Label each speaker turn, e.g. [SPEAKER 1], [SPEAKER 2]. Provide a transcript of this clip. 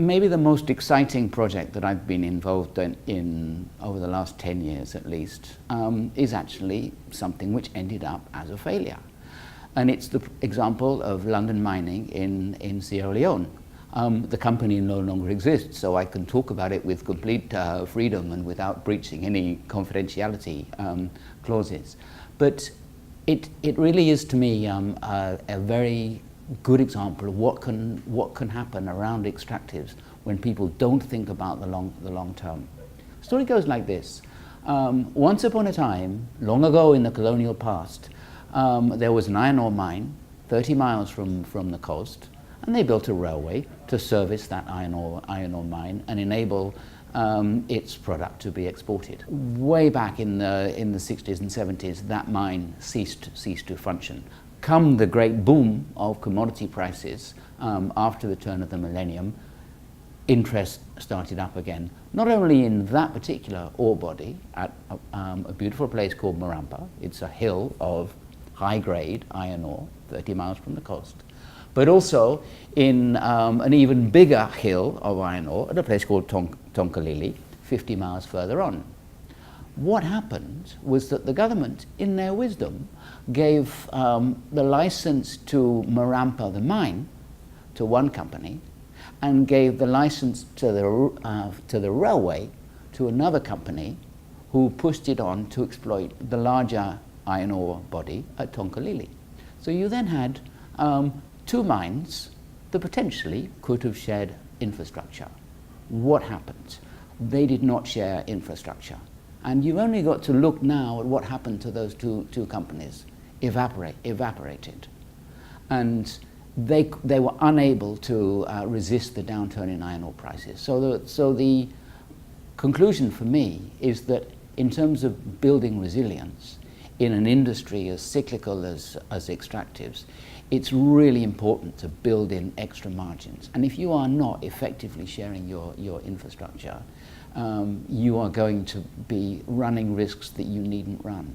[SPEAKER 1] maybe the most exciting project that I've been involved in over the last 10 years at least is actually something which ended up as a failure. And it's the example of London Mining in Sierra Leone. The company no longer exists, so I can talk about it with complete freedom and without breaching any confidentiality clauses. But it really is, to me, a very good example of what can happen around extractives when people don't think about the long term. The story goes like this. Once upon a time, long ago in the colonial past, there was an iron ore mine 30 miles from the coast, and they built a railway to service that iron ore mine and enable its product to be exported. Way back in the 60s and 70s, that mine ceased to function. Come the great boom of commodity prices after the turn of the millennium, interest started up again, not only in that particular ore body at a beautiful place called Marampa. It's a hill of high-grade iron ore, 30 miles from the coast, but also in an even bigger hill of iron ore at a place called Tonkalili, 50 miles further on. What happened was that the government, in their wisdom, gave the license to Marampa, the mine, to one company, and gave the license to the railway to another company, who pushed it on to exploit the larger iron ore body at Tonkalili. So you then had two mines that potentially could have shared infrastructure. What happened? They did not share infrastructure. And you've only got to look now at what happened to those two companies. Evaporated. And they were unable to resist the downturn in iron ore prices. So the conclusion for me is that in terms of building resilience in an industry as cyclical as extractives, it's really important to build in extra margins. And if you are not effectively sharing your infrastructure, you are going to be running risks that you needn't run.